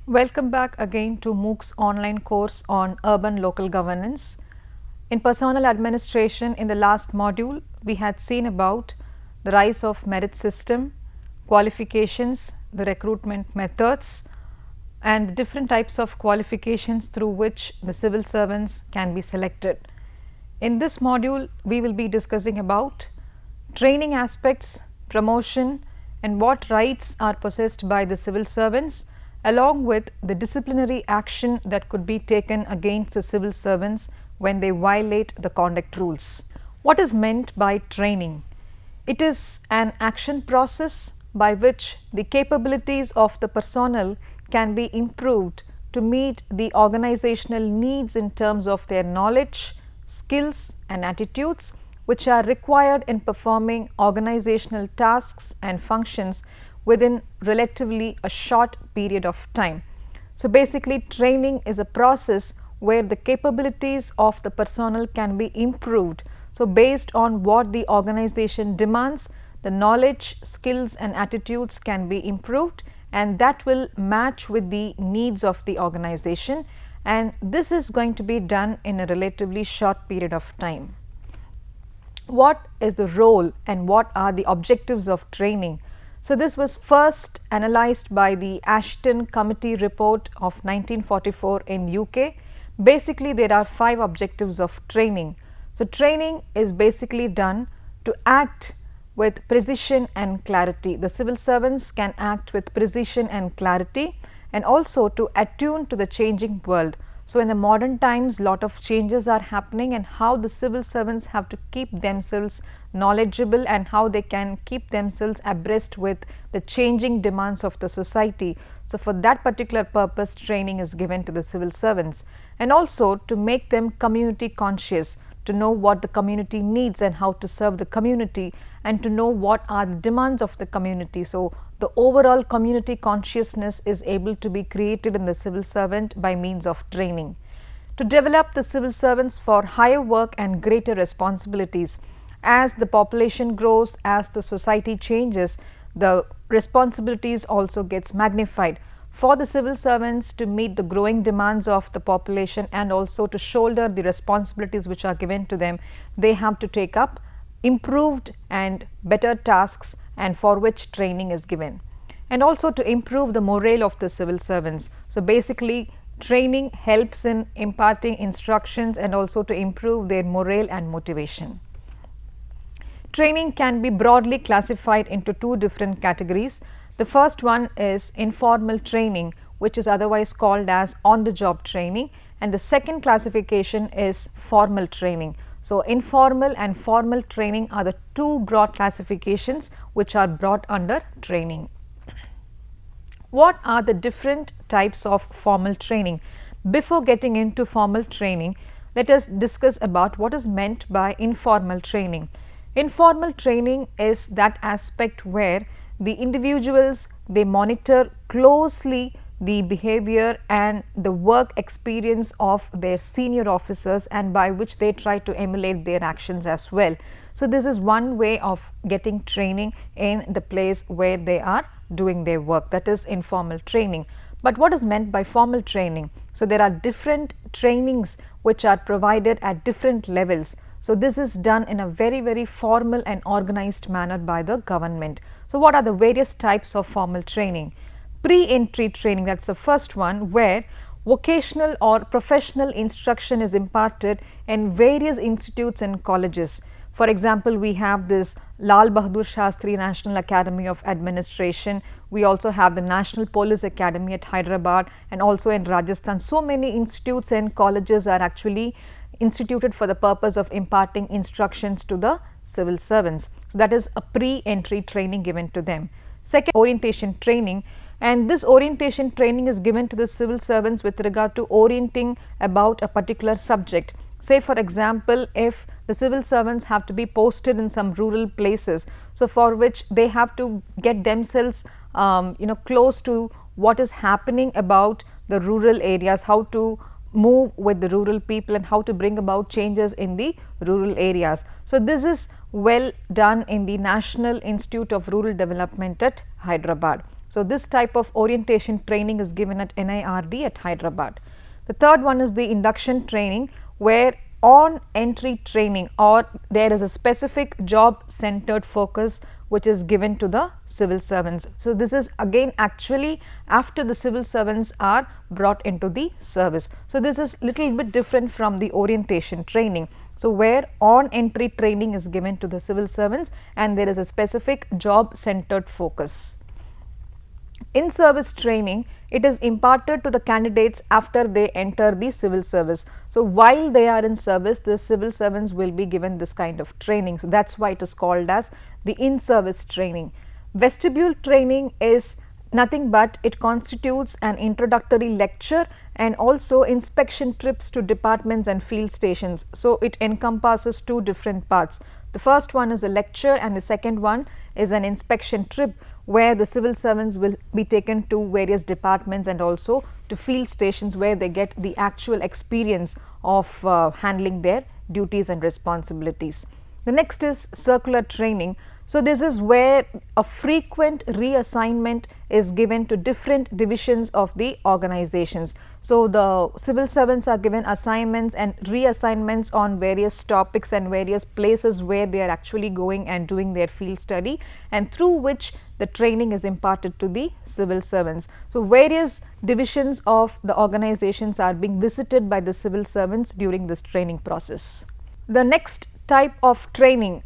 Welcome back again to MOOC's online course on urban local governance. In personal administration, in the last module, we had seen about the rise of merit system, qualifications, the recruitment methods, and the different types of qualifications through which the civil servants can be selected. In this module, we will be discussing about training aspects, promotion, and what rights are possessed by the civil servants, along with the disciplinary action that could be taken against the civil servants when they violate the conduct rules. What is meant by training? It is an action process by which the capabilities of the personnel can be improved to meet the organizational needs in terms of their knowledge, skills and attitudes which are required in performing organizational tasks and functions within relatively a short period of time. So, basically training is a process where the capabilities of the personnel can be improved. So, based on what the organization demands, the knowledge, skills and attitudes can be improved, and that will match with the needs of the organization, and this is going to be done in a relatively short period of time. What is the role and what are the objectives of training? So, this was first analyzed by the Ashton Committee report of 1944 in UK. Basically, there are 5 objectives of training. So, training is basically done to act with precision and clarity. The civil servants can act with precision and clarity, and also to attune to the changing world. So, in the modern times, lot of changes are happening, and how the civil servants have to keep themselves knowledgeable and how they can keep themselves abreast with the changing demands of the society. So, for that particular purpose, training is given to the civil servants, and also to make them community conscious, to know what the community needs and how to serve the community, and to know what are the demands of the community. So, the overall community consciousness is able to be created in the civil servant by means of training. To develop the civil servants for higher work and greater responsibilities. As the population grows, as the society changes, the responsibilities also gets magnified. For the civil servants to meet the growing demands of the population and also to shoulder the responsibilities which are given to them, they have to take up improved and better tasks, and for which training is given, and also to improve the morale of the civil servants. So, basically training helps in imparting instructions and also to improve their morale and motivation. Training can be broadly classified into 2 different categories. The first one is informal training, which is otherwise called as on-the-job training, and the second classification is formal training. So, informal and formal training are the 2 broad classifications which are brought under training. What are the different types of formal training? Before getting into formal training, let us discuss about what is meant by informal training. Informal training is that aspect where the individuals, they monitor closely the behavior and the work experience of their senior officers, and by which they try to emulate their actions as well. So, this is one way of getting training in the place where they are doing their work, that is informal training. But what is meant by formal training? So, there are different trainings which are provided at different levels. So, this is done in a very formal and organized manner by the government. So, what are the various types of formal training? Pre-entry training, that is the first one, where vocational or professional instruction is imparted in various institutes and colleges. For example, we have this Lal Bahadur Shastri National Academy of Administration. We also have the National Police Academy at Hyderabad, and also in Rajasthan. So many institutes and colleges are actually instituted for the purpose of imparting instructions to the civil servants. So, that is a pre-entry training given to them. Second, orientation training, and this orientation training is given to the civil servants with regard to orienting about a particular subject. Say for example, if the civil servants have to be posted in some rural places, so for which they have to get themselves close to what is happening about the rural areas, how to move with the rural people and how to bring about changes in the rural areas. So, this is well done in the National Institute of Rural Development at Hyderabad. So, this type of orientation training is given at NIRD at Hyderabad. The third one is the induction training, where on entry training or there is a specific job centered focus which is given to the civil servants. So, this is again actually after the civil servants are brought into the service. So, this is little bit different from the orientation training. So, where on entry training is given to the civil servants and there is a specific job centered focus. In service training, it is imparted to the candidates after they enter the civil service. So, while they are in service, the civil servants will be given this kind of training. So, that is why it is called as the in-service training. Vestibule training is nothing but it constitutes an introductory lecture and also inspection trips to departments and field stations. So, it encompasses two different parts. The first one is a lecture and the second one is an inspection trip, where the civil servants will be taken to various departments and also to field stations where they get the actual experience of handling their duties and responsibilities. The next is circular training. So, this is where a frequent reassignment is given to different divisions of the organizations. So, the civil servants are given assignments and reassignments on various topics and various places where they are actually going and doing their field study, and through which the training is imparted to the civil servants. So, various divisions of the organizations are being visited by the civil servants during this training process. The next type of training,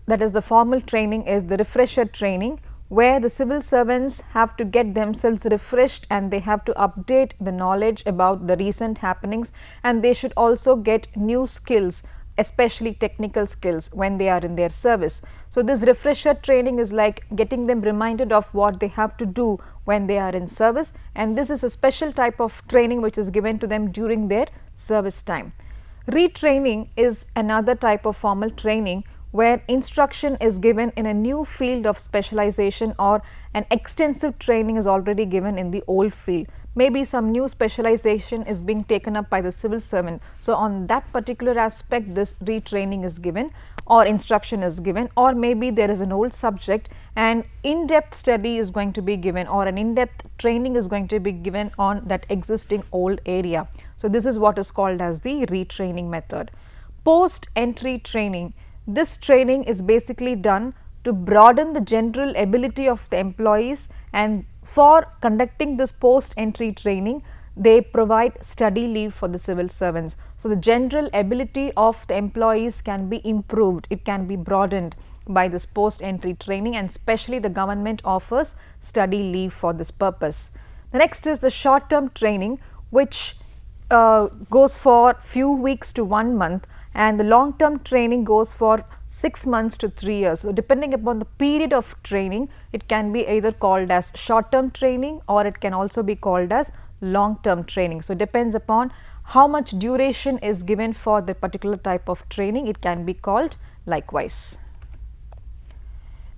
that is the formal training, is the refresher training, where the civil servants have to get themselves refreshed and they have to update the knowledge about the recent happenings, and they should also get new skills, especially technical skills, when they are in their service. So, this refresher training is like getting them reminded of what they have to do when they are in service, and this is a special type of training which is given to them during their service time. Retraining is another type of formal training where instruction is given in a new field of specialization, or an extensive training is already given in the old field. Maybe some new specialization is being taken up by the civil servant. So, on that particular aspect, this retraining is given or instruction is given, or maybe there is an old subject and in-depth study is going to be given, or an in-depth training is going to be given on that existing old area. So, this is what is called as the retraining method. Post-entry training. This training is basically done to broaden the general ability of the employees, and for conducting this post-entry training, they provide study leave for the civil servants. So, the general ability of the employees can be improved, it can be broadened by this post-entry training, and especially the government offers study leave for this purpose. The next is the short-term training, which goes for few weeks to 1 month, and the long term training goes for 6 months to 3 years. So, depending upon the period of training, it can be either called as short term training or it can also be called as long term training. So, depends upon how much duration is given for the particular type of training, it can be called likewise.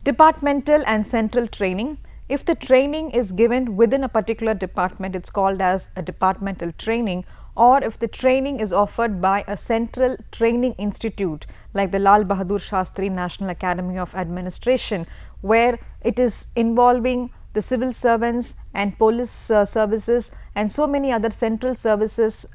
Departmental and central training. If the training is given within a particular department, it is called as a departmental training, or if the training is offered by a central training institute like the Lal Bahadur Shastri National Academy of Administration, where it is involving the civil servants and police services and so many other central services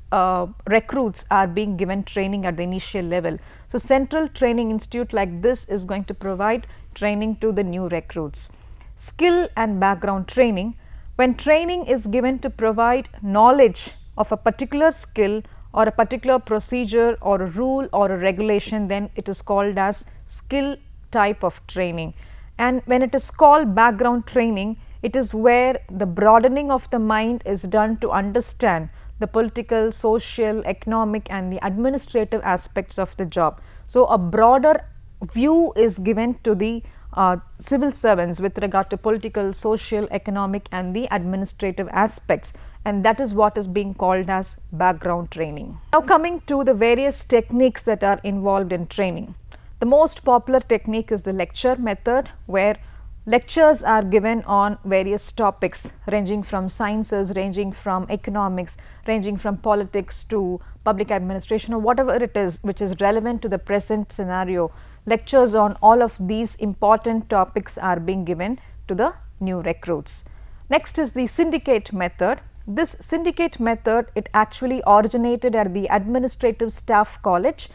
recruits are being given training at the initial level. So, central training institute like this is going to provide training to the new recruits. Skill and background training. When training is given to provide knowledge of a particular skill or a particular procedure or a rule or a regulation, then it is called as skill type of training. And when it is called background training, it is where the broadening of the mind is done to understand the political, social, economic and the administrative aspects of the job. So, a broader view is given to the civil servants with regard to political, social, economic and the administrative aspects, and that is what is being called as background training. Now, coming to the various techniques that are involved in training. The most popular technique is the lecture method, where lectures are given on various topics ranging from sciences, ranging from economics, ranging from politics to public administration or whatever it is which is relevant to the present scenario. Lectures on all of these important topics are being given to the new recruits. Next is the syndicate method. This syndicate method, it actually originated at the Administrative Staff College,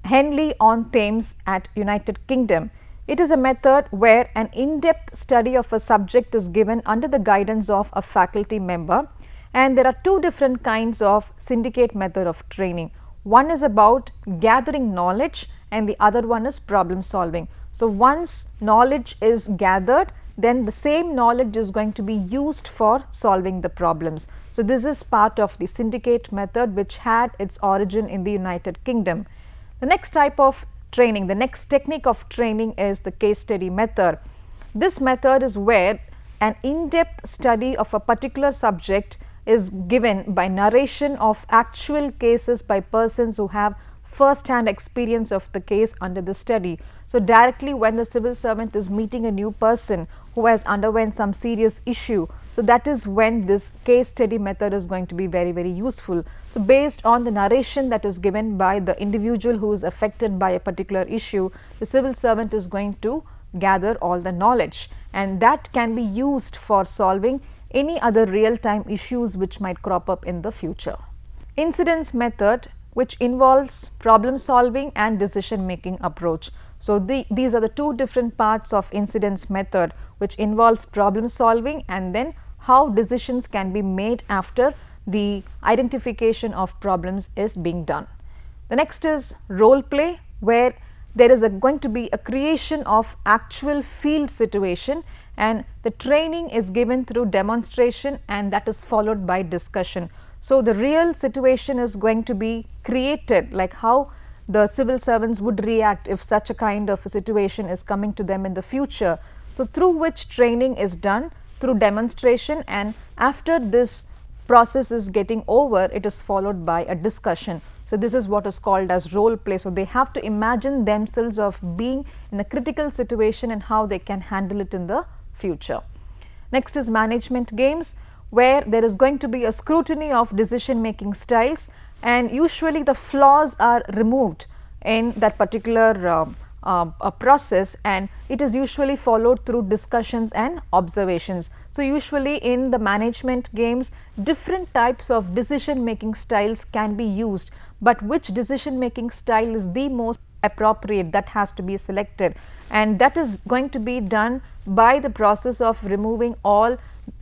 Henley-on-Thames at United Kingdom. It is a method where an in-depth study of a subject is given under the guidance of a faculty member, and there are two different kinds of syndicate method of training. One is about gathering knowledge and the other one is problem solving. So, once knowledge is gathered, then the same knowledge is going to be used for solving the problems. So, this is part of the syndicate method which had its origin in the United Kingdom. The next type of training, the next technique of training is the case study method. This method is where an in-depth study of a particular subject is given by narration of actual cases by persons who have first-hand experience of the case under the study. So, directly when the civil servant is meeting a new person who has underwent some serious issue, so that is when this case study method is going to be very useful. So, based on the narration that is given by the individual who is affected by a particular issue, the civil servant is going to gather all the knowledge, and that can be used for solving any other real-time issues which might crop up in the future. Incidence method, which involves problem solving and decision making approach. So, these are the two different parts of incidence method, which involves problem solving and then how decisions can be made after the identification of problems is being done. The next is role play, where there is going to be a creation of actual field situation, and the training is given through demonstration and that is followed by discussion. So, the real situation is going to be created, like how the civil servants would react if such a kind of a situation is coming to them in the future. So, through which training is done through demonstration, and after this process is getting over, it is followed by a discussion. So, this is what is called as role play. So, they have to imagine themselves of being in a critical situation and how they can handle it in the future. Next is management games, where there is going to be a scrutiny of decision making styles, and usually the flaws are removed in that particular process, and it is usually followed through discussions and observations. So, usually in the management games, different types of decision making styles can be used, but which decision making style is the most appropriate, that has to be selected, and that is going to be done by the process of removing all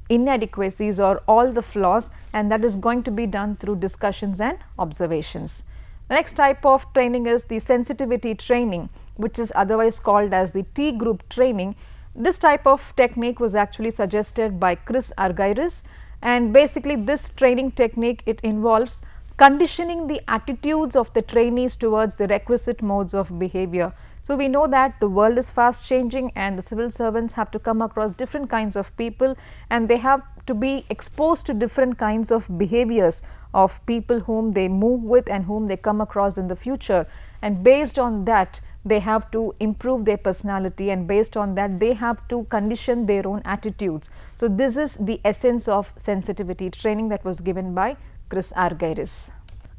inadequacies or all the flaws, and that is going to be done through discussions and observations. The next type of training is the sensitivity training, which is otherwise called as the T group training. This type of technique was actually suggested by Chris Argyris, and basically this training technique, it involves conditioning the attitudes of the trainees towards the requisite modes of behavior. So, we know that the world is fast changing and the civil servants have to come across different kinds of people, and they have to be exposed to different kinds of behaviors of people whom they move with and whom they come across in the future, and based on that they have to improve their personality, and based on that they have to condition their own attitudes. So, this is the essence of sensitivity training that was given by Chris Argyris.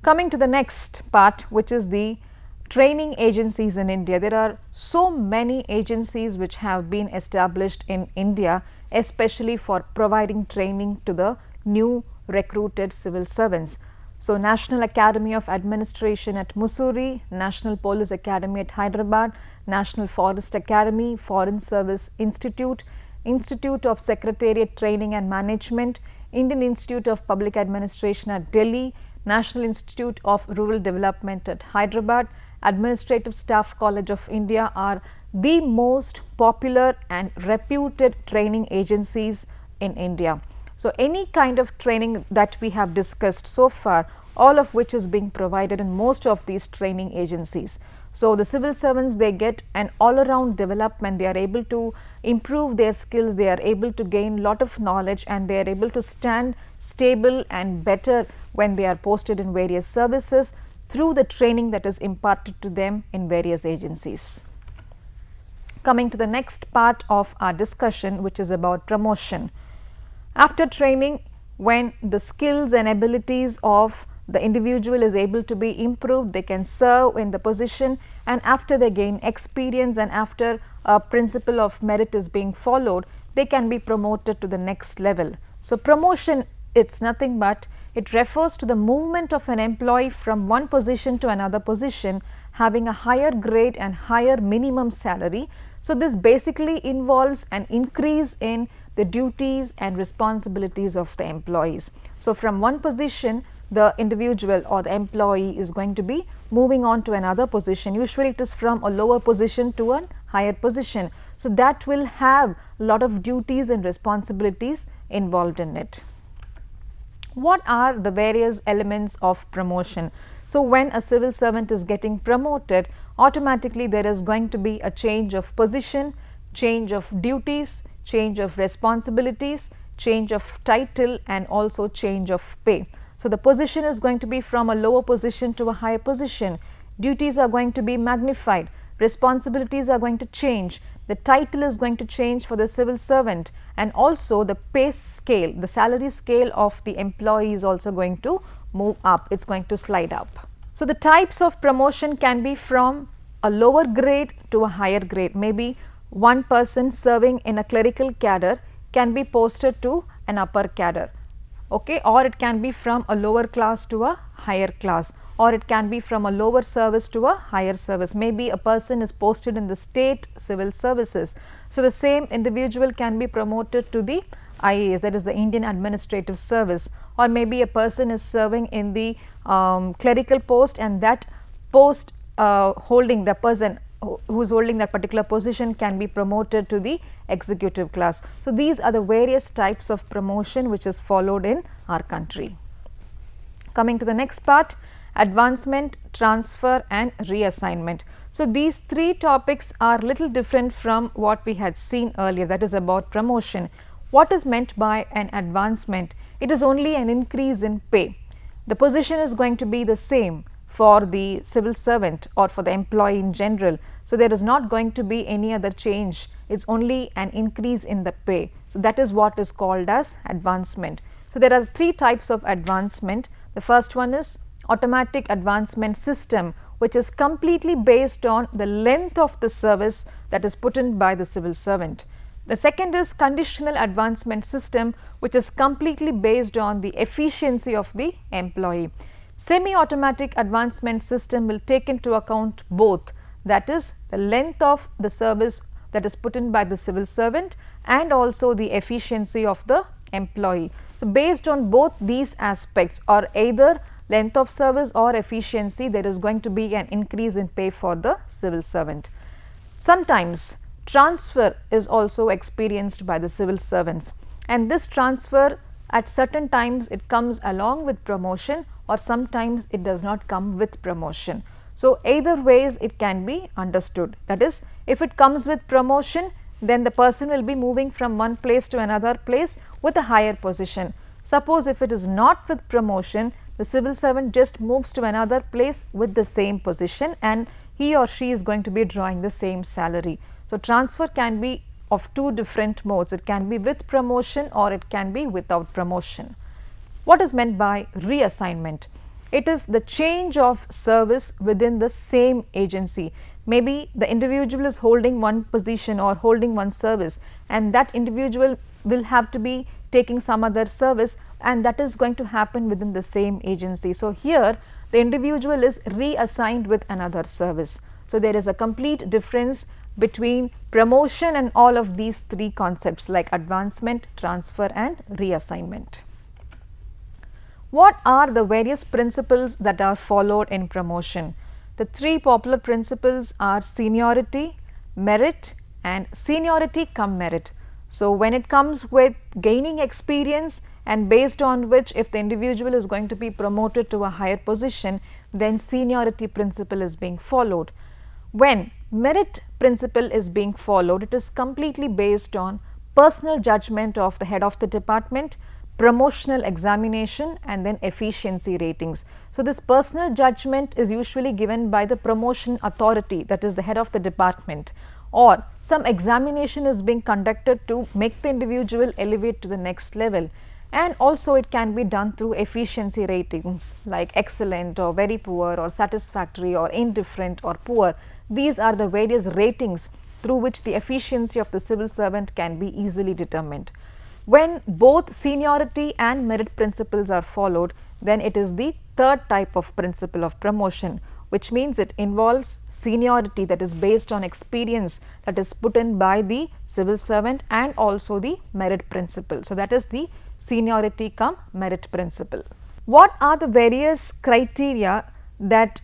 Coming to the next part, which is the training agencies in India. There are so many agencies which have been established in India, especially for providing training to the new recruited civil servants. So, National Academy of Administration at Mussoorie, National Police Academy at Hyderabad, National Forest Academy, Foreign Service Institute, Institute of Secretariat Training and Management, Indian Institute of Public Administration at Delhi, National Institute of Rural Development at Hyderabad, Administrative Staff College of India are the most popular and reputed training agencies in India. So, any kind of training that we have discussed so far, all of which is being provided in most of these training agencies. So, the civil servants, they get an all around development, they are able to improve their skills, they are able to gain lot of knowledge, and they are able to stand stable and better when they are posted in various services through the training that is imparted to them in various agencies. Coming to the next part of our discussion, which is about promotion. After training, when the skills and abilities of the individual is able to be improved, they can serve in the position, and after they gain experience and after principle of merit is being followed, they can be promoted to the next level. So, promotion, it's nothing but it refers to the movement of an employee from one position to another position having a higher grade and higher minimum salary. So, this basically involves an increase in the duties and responsibilities of the employees. So, from one position the individual or the employee is going to be moving on to another position. Usually it is from a lower position to a higher position. So, that will have a lot of duties and responsibilities involved in it. What are the various elements of promotion? So, when a civil servant is getting promoted, automatically there is going to be a change of position, change of duties, change of responsibilities, change of title and also change of pay. So, the position is going to be from a lower position to a higher position, duties are going to be magnified, responsibilities are going to change, the title is going to change for the civil servant, and also the pay scale, the salary scale of the employee is also going to move up, it is going to slide up. So, the types of promotion can be from a lower grade to a higher grade. Maybe one person serving in a clerical cadre can be posted to an upper cadre, okay, or it can be from a lower class to a higher class, or it can be from a lower service to a higher service. Maybe a person is posted in the state civil services. So, the same individual can be promoted to the IAS, that is the Indian Administrative Service, or maybe a person is serving in the clerical post, and that post holding, the person who is holding that particular position can be promoted to the executive class. So, these are the various types of promotion which is followed in our country. Coming to the next part, advancement, transfer and reassignment. So, these three topics are little different from what we had seen earlier, that is about promotion. What is meant by an advancement? It is only an increase in pay. The position is going to be the same for the civil servant or for the employee in general. So, there is not going to be any other change, it is only an increase in the pay. So, that is what is called as advancement. So, there are three types of advancement. The first one is automatic advancement system, which is completely based on the length of the service that is put in by the civil servant. The second is conditional advancement system, which is completely based on the efficiency of the employee. Semi-automatic advancement system will take into account both, that is the length of the service that is put in by the civil servant and also the efficiency of the employee. So, based on both these aspects, or either length of service or efficiency, there is going to be an increase in pay for the civil servant. Sometimes transfer is also experienced by the civil servants, and this transfer at certain times it comes along with promotion, or sometimes it does not come with promotion. So, either ways it can be understood, that is, if it comes with promotion, then the person will be moving from one place to another place with a higher position. Suppose if it is not with promotion, the civil servant just moves to another place with the same position and he or she is going to be drawing the same salary. So, transfer can be of two different modes, it can be with promotion or it can be without promotion. What is meant by reassignment? It is the change of service within the same agency. Maybe the individual is holding one position or holding one service, and that individual will have to be taking some other service, and that is going to happen within the same agency. So, here the individual is reassigned with another service. So, there is a complete difference between promotion and all of these three concepts like advancement, transfer and reassignment. What are the various principles that are followed in promotion? The three popular principles are seniority, merit and seniority cum merit. So, when it comes with gaining experience and based on which if the individual is going to be promoted to a higher position, then seniority principle is being followed. When merit principle is being followed, it is completely based on personal judgment of the head of the department, promotional examination and then efficiency ratings. So, this personal judgment is usually given by the promotion authority, that is the head of the department, or some examination is being conducted to make the individual elevate to the next level, and also it can be done through efficiency ratings like excellent or very poor or satisfactory or indifferent or poor. These are the various ratings through which the efficiency of the civil servant can be easily determined. When both seniority and merit principles are followed, then it is the third type of principle of promotion, which means it involves seniority that is based on experience that is put in by the civil servant, and also the merit principle. So, that is the seniority cum merit principle. What are the various criteria that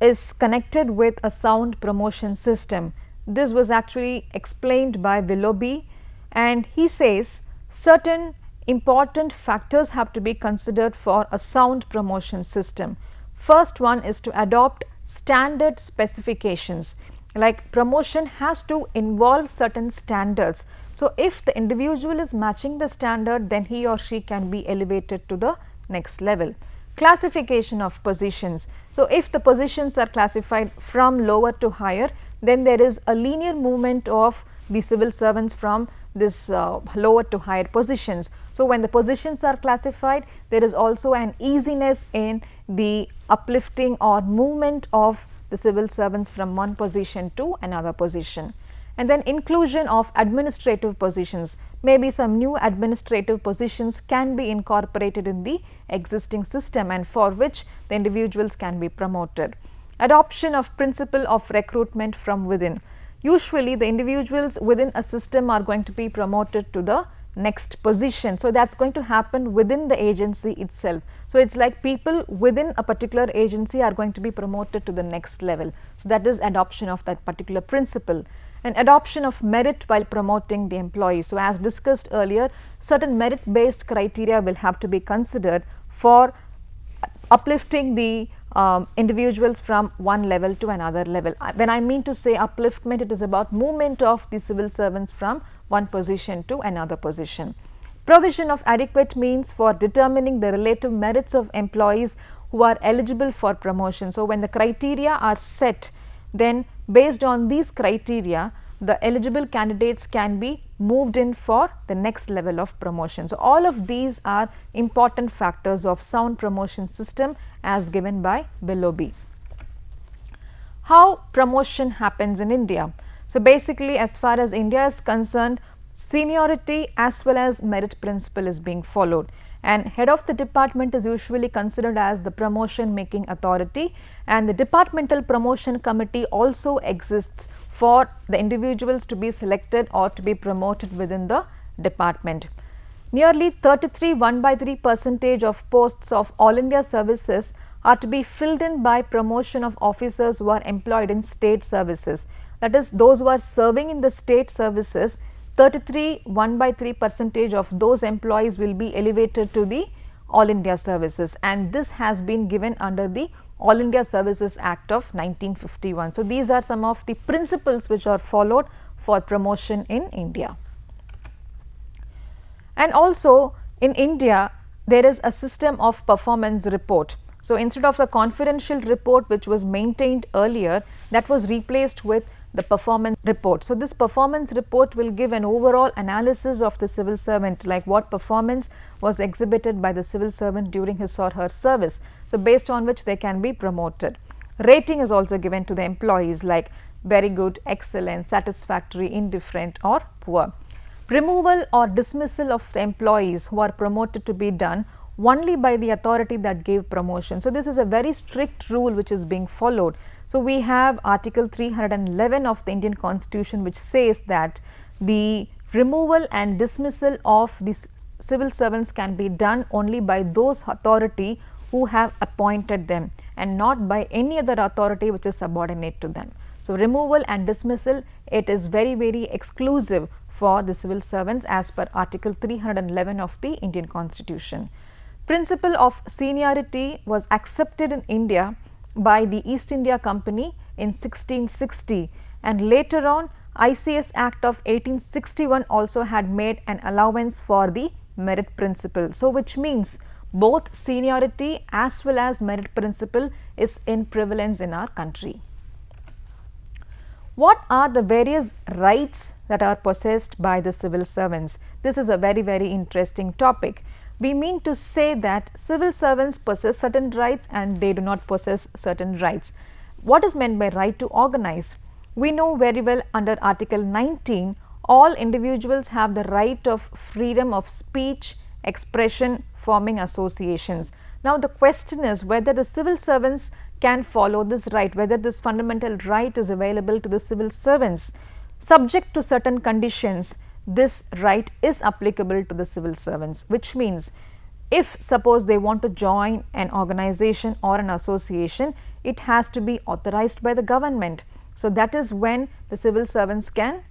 is connected with a sound promotion system? This was actually explained by Willoughby, and he says certain important factors have to be considered for a sound promotion system. First one is to adopt standard specifications, like promotion has to involve certain standards. So, if the individual is matching the standard, then he or she can be elevated to the next level. Classification of positions. So, if the positions are classified from lower to higher, then there is a linear movement of the civil servants from this lower to higher positions. So, when the positions are classified, there is also an easiness in the uplifting or movement of the civil servants from one position to another position. And then inclusion of administrative positions. Maybe some new administrative positions can be incorporated in the existing system, and for which the individuals can be promoted. Adoption of principle of recruitment from within. Usually the individuals within a system are going to be promoted to the next position. So, that is going to happen within the agency itself. So, it is like people within a particular agency are going to be promoted to the next level. So, that is adoption of that particular principle. And adoption of merit while promoting the employee. So, as discussed earlier, certain merit based criteria will have to be considered for uplifting the individuals from one level to another level. When I mean to say upliftment, it is about movement of the civil servants from one position to another position. Provision of adequate means for determining the relative merits of employees who are eligible for promotion. So, when the criteria are set, then based on these criteria, the eligible candidates can be moved in for the next level of promotion. So, all of these are important factors of sound promotion system as given by Willoughby. How promotion happens in India? So, basically as far as India is concerned, seniority as well as merit principle is being followed, and head of the department is usually considered as the promotion making authority, and the departmental promotion committee also exists for the individuals to be selected or to be promoted within the department. Nearly 33 1/3% of posts of All India services are to be filled in by promotion of officers who are employed in state services. That is, those who are serving in the state services, 33 1/3% of those employees will be elevated to the All India services, and this has been given under the All India Services Act of 1951. So, these are some of the principles which are followed for promotion in India. And also in India, there is a system of performance report. So, instead of the confidential report which was maintained earlier, that was replaced with the performance report. So, this performance report will give an overall analysis of the civil servant, like what performance was exhibited by the civil servant during his or her service. So, based on which they can be promoted. Rating is also given to the employees, like very good, excellent, satisfactory, indifferent or poor. Removal or dismissal of the employees who are promoted to be done only by the authority that gave promotion. So, this is a very strict rule which is being followed. So, we have Article 311 of the Indian Constitution, which says that the removal and dismissal of these civil servants can be done only by those authority who have appointed them, and not by any other authority which is subordinate to them. So, removal and dismissal, it is very exclusive for the civil servants as per Article 311 of the Indian Constitution. Principle of seniority was accepted in India by the East India Company in 1660, and later on ICS Act of 1861 also had made an allowance for the merit principle. So, which means both seniority as well as merit principle is in prevalence in our country. What are the various rights that are possessed by the civil servants? This is a very interesting topic. We mean to say that civil servants possess certain rights and they do not possess certain rights. What is meant by right to organize? We know very well under Article 19, all individuals have the right of freedom of speech, expression, forming associations. Now the question is whether the civil servants can follow this right, whether this fundamental right is available to the civil servants. Subject to certain conditions, this right is applicable to the civil servants, which means if suppose they want to join an organization or an association, it has to be authorized by the government. So that is when the civil servants can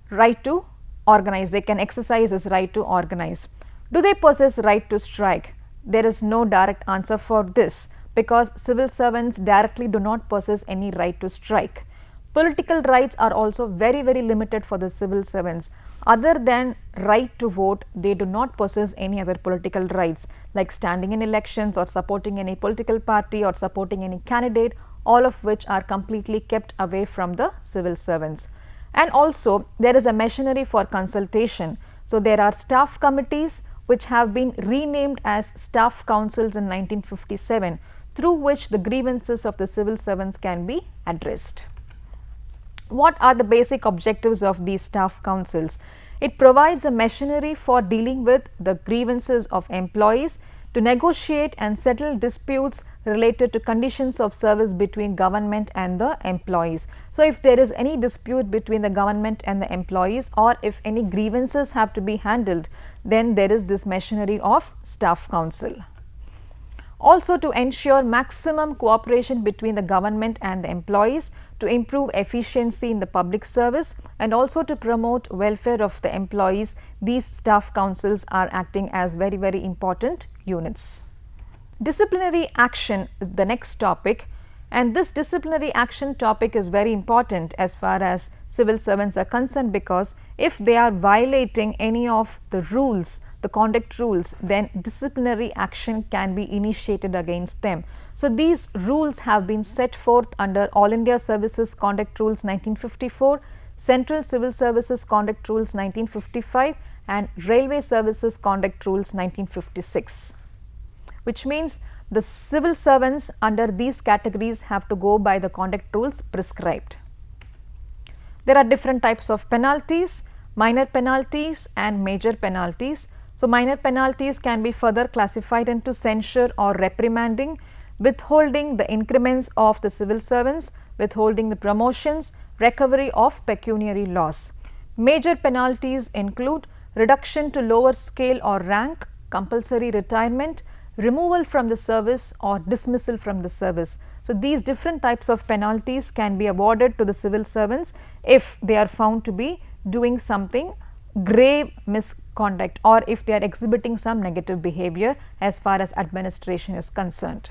right to organize, they can exercise this right to organize. Do they possess right to strike? There is no direct answer for this because civil servants directly do not possess any right to strike. Political rights are also very limited for the civil servants. Other than right to vote, they do not possess any other political rights like standing in elections or supporting any political party or supporting any candidate, all of which are completely kept away from the civil servants. And also there is a machinery for consultation. So there are staff committees which have been renamed as staff councils in 1957, through which the grievances of the civil servants can be addressed. What are the basic objectives of these staff councils? It provides a machinery for dealing with the grievances of employees, to negotiate and settle disputes related to conditions of service between government and the employees. So if there is any dispute between the government and the employees, or if any grievances have to be handled, then there is this machinery of staff council. Also to ensure maximum cooperation between the government and the employees, to improve efficiency in the public service, and also to promote welfare of the employees, these staff councils are acting as very important units. Disciplinary action is the next topic, and this disciplinary action topic is very important as far as civil servants are concerned, because if they are violating any of the rules, the conduct rules, then disciplinary action can be initiated against them. So these rules have been set forth under All India Services Conduct Rules 1954, Central Civil Services Conduct Rules 1955 and Railway Services Conduct Rules 1956, which means the civil servants under these categories have to go by the conduct rules prescribed. There are different types of penalties, minor penalties and major penalties. So minor penalties can be further classified into censure or reprimanding, withholding the increments of the civil servants, withholding the promotions, recovery of pecuniary loss. Major penalties include reduction to lower scale or rank, compulsory retirement, removal from the service or dismissal from the service. So these different types of penalties can be awarded to the civil servants if they are found to be doing something grave misconduct, or if they are exhibiting some negative behavior as far as administration is concerned.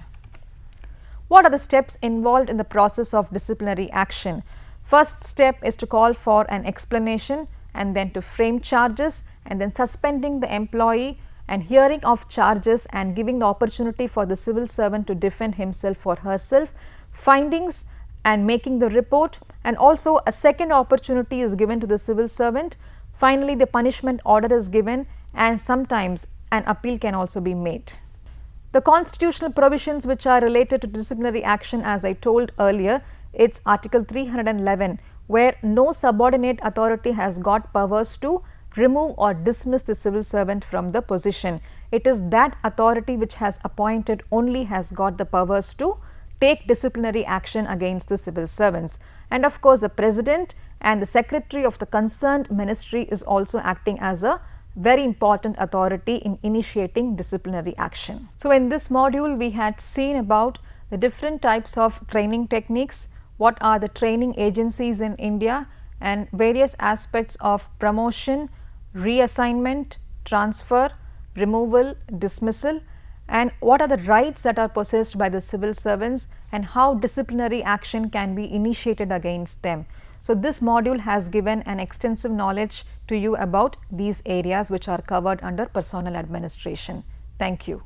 What are the steps involved in the process of disciplinary action? First step is to call for an explanation, and then to frame charges, and then suspending the employee and hearing of charges and giving the opportunity for the civil servant to defend himself or herself, findings and making the report, and also a second opportunity is given to the civil servant. Finally, the punishment order is given, and sometimes an appeal can also be made. The constitutional provisions which are related to disciplinary action, as I told earlier, it's Article 311, where no subordinate authority has got powers to remove or dismiss the civil servant from the position. It is that authority which has appointed only has got the powers to take disciplinary action against the civil servants. And of course, the President and the Secretary of the concerned ministry is also acting as a very important authority in initiating disciplinary action. So in this module, we had seen about the different types of training techniques, what are the training agencies in India, and various aspects of promotion, reassignment, transfer, removal, dismissal, and what are the rights that are possessed by the civil servants and how disciplinary action can be initiated against them. So this module has given an extensive knowledge to you about these areas which are covered under personnel administration. Thank you.